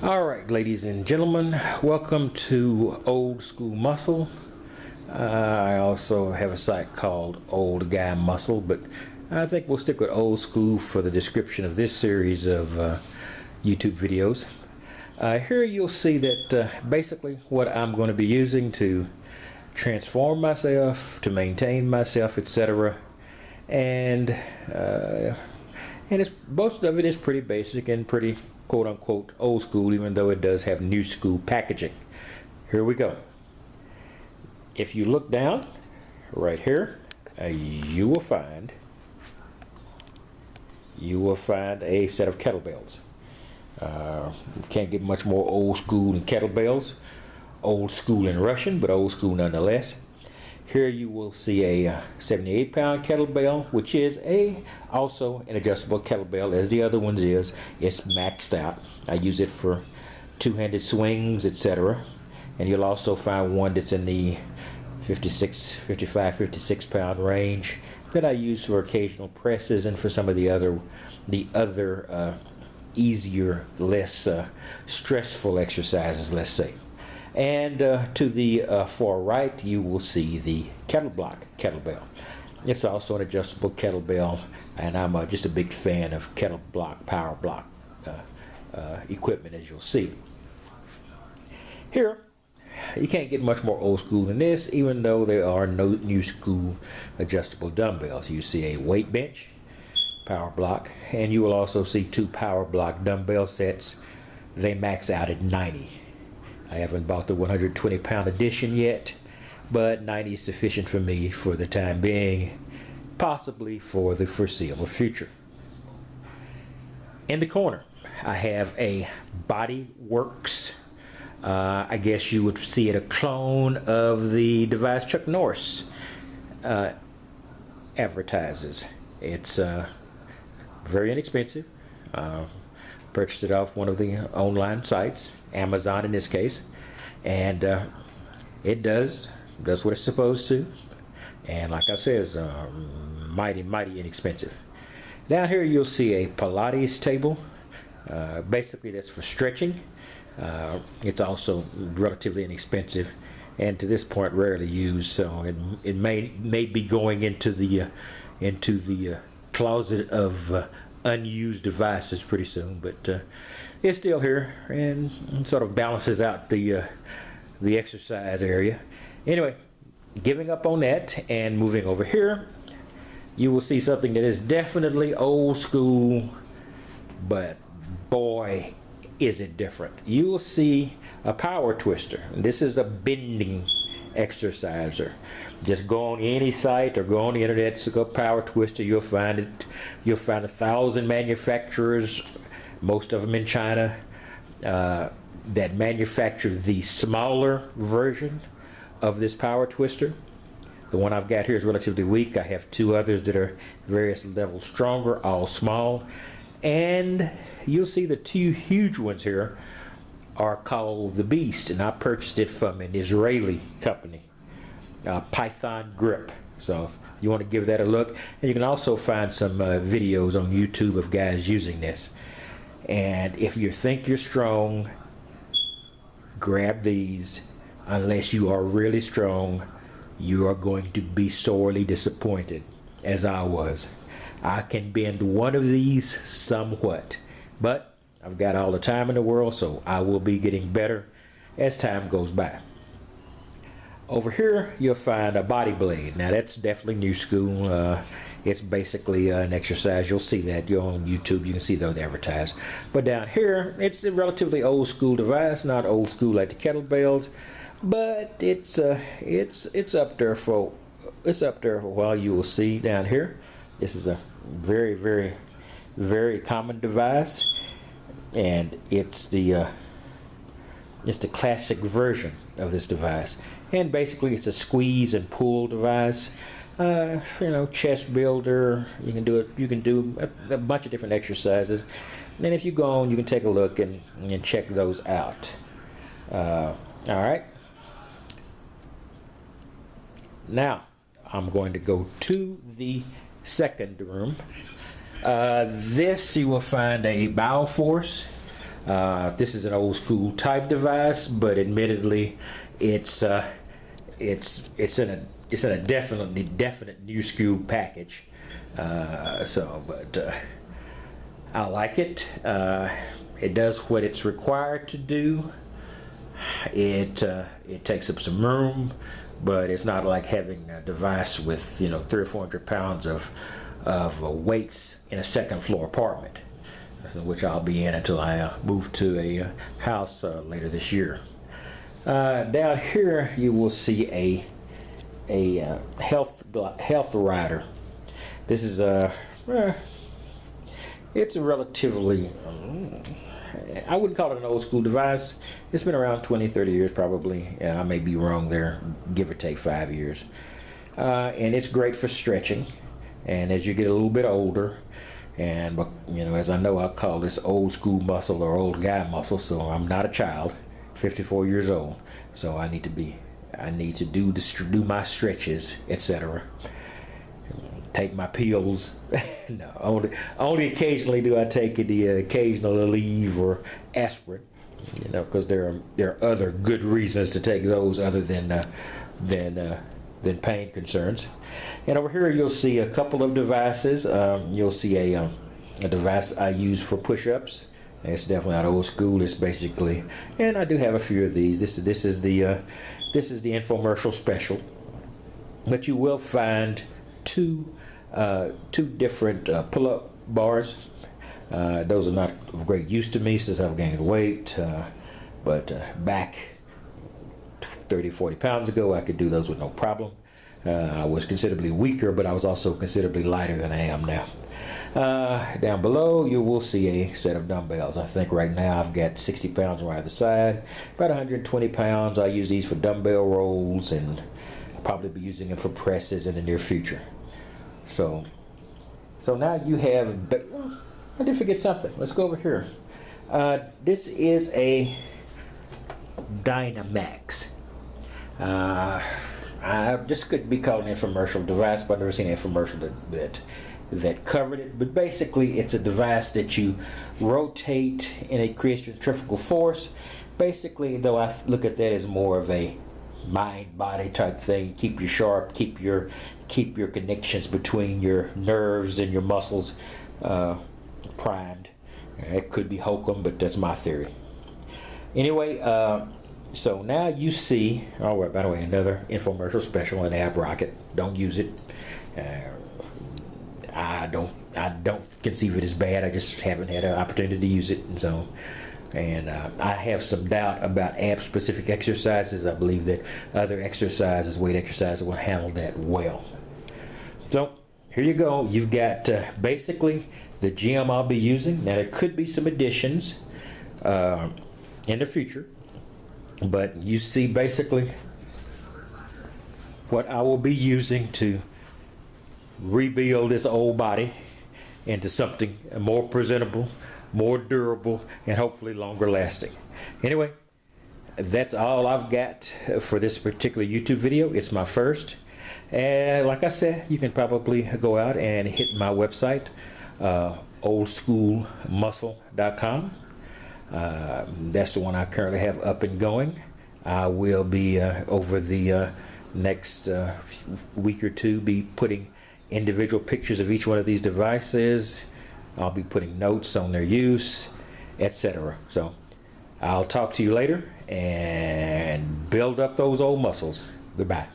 All right, ladies and gentlemen, welcome to Old School Muscle. I also have a site called Old Guy Muscle, but I think we'll stick with Old School for the description of this series of YouTube videos. Here you'll see that basically what I'm going to be using to transform myself, to maintain myself, etc. And most of it is pretty basic and pretty quote-unquote old school, even though it does have new school packaging. Here we go. If you look down right here, you will find a set of kettlebells. Can't get much more old school than kettlebells. Old school in Russian, but old school nonetheless. Here you will see a 78-pound kettlebell, which is also an adjustable kettlebell, as the other one is. It's maxed out. I use it for two-handed swings, etc. And you'll also find one that's in the 56 pound range that I use for occasional presses and for some of the other easier, less stressful exercises, let's say. And to the far right, you will see the kettlebell. It's also an adjustable kettlebell, and I'm just a big fan of power block equipment, as you'll see. Here, you can't get much more old school than this, even though there are no new school adjustable dumbbells. You see a weight bench, power block, and you will also see two power block dumbbell sets. They max out at 90. I haven't bought the 120-pound edition yet, but 90 is sufficient for me for the time being, possibly for the foreseeable future. In the corner, I have a Body Works. I guess you would see it a clone of the device Chuck Norris advertises. It's very inexpensive. Purchased it off one of the online sites, Amazon in this case, and it does what it's supposed to, and like I said, it's mighty inexpensive. Down here you'll see a Pilates table. Basically that's for stretching. It's also relatively inexpensive, and to this point rarely used, so it may be going into the closet of unused devices pretty soon, but it's still here and sort of balances out the exercise area. Anyway, giving up on that and moving over here, you will see something that is definitely old school, but boy is it different. You will see a power twister. This is a bending exerciser. Just go on any site or go on the internet, look up power twister. You'll find it. You'll find 1,000 manufacturers, most of them in China, that manufacture the smaller version of this power twister. The one I've got here is relatively weak. I have two others that are various levels stronger, all small, and you'll see the two huge ones here are called the Beast, and I purchased it from an Israeli company, Python Grip. So if you want to give that a look, and you can also find some videos on YouTube of guys using this. And if you think you're strong, grab these. Unless you are really strong, you are going to be sorely disappointed, as I was. I can bend one of these somewhat, but I've got all the time in the world, so I will be getting better as time goes by. Over here, you'll find a body blade. Now that's definitely new school. It's basically an exercise. You'll see that. You're on YouTube. You can see those advertised. But down here, it's a relatively old school device. Not old school like the kettlebells, but it's up there for a while. You will see down here. This is a very common device, and it's the classic version of this device. And basically, it's a squeeze and pull device. Chest builder. You can do it. You can do a bunch of different exercises. And if you go on, you can take a look and check those out. All right. Now, I'm going to go to the second room. This you will find a Bioforce This is an old school type device, but admittedly, it's in a definite new school package. But I like it. It does what it's required to do. It takes up some room, but it's not like having a device with 300 or 400 pounds of weights in a second floor apartment, which I'll be in until I move to a house later this year. Down here you will see a health rider. This is it's a relatively, I wouldn't call it an old school device. It's been around 20-30 years probably. I may be wrong there, give or take 5 years. And it's great for stretching. And as you get a little bit older, and as I know, I'll call this old school muscle or old guy muscle, so I'm not a child, 54 years old, so I need to do my stretches, etc. Take my pills. No, only occasionally do I take the occasional Aleve or aspirin, because there are other good reasons to take those other than pain concerns. And over here you'll see a couple of devices. You'll see a device I use for push-ups. It's definitely not old school. It's basically, and I do have a few of these. This is the infomercial special. But you will find two different pull-up bars. Those are not of great use to me since I've gained weight. But back 30-40 pounds ago, I could do those with no problem. I was considerably weaker, but I was also considerably lighter than I am now. Down below you will see a set of dumbbells. I think right now I've got 60 pounds on either side, about 120 pounds. I use these for dumbbell rolls, and I'll probably be using them for presses in the near future. So now you have, I did forget something. Let's go over here. This is a Dynamax. This could be called an infomercial device, but I've never seen an infomercial that covered it. But basically, it's a device that you rotate and it creates centrifugal force. Basically, though, I look at that as more of a mind-body type thing. Keep you sharp, keep your connections between your nerves and your muscles primed. It could be hokum, but that's my theory. Anyway, so now you see, oh, by the way, another infomercial special, an ab rocket. Don't use it. I don't conceive it as bad. I just haven't had an opportunity to use it, and I have some doubt about ab-specific exercises. I believe that other exercises, weight exercises, will handle that well. So here you go. You've got basically the gym I'll be using. Now there could be some additions in the future, but you see basically what I will be using to rebuild this old body into something more presentable, more durable, and hopefully longer lasting. Anyway, that's all I've got for this particular YouTube video. It's my first, and like I said, you can probably go out and hit my website, oldschoolmuscle.com. That's the one I currently have up and going. I will be over the next week or two be putting individual pictures of each one of these devices. I'll be putting notes on their use, etc. So I'll talk to you later, and build up those old muscles. Goodbye.